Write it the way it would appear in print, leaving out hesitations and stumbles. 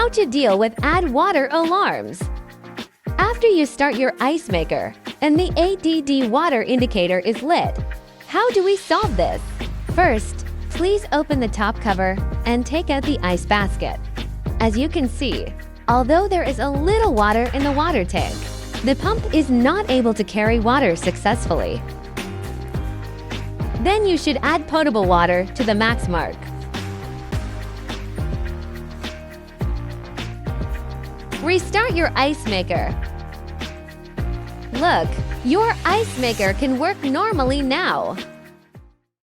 How to deal with add water alarms. After you start your ice maker and the ADD water indicator is lit, how do we solve this? First, please open the top cover and take out the ice basket. As you can see, although there is a little water in the water tank, the pump is not able to carry water successfully. Then you should add potable water to the max mark. Restart your ice maker. Look, your ice maker can work normally now.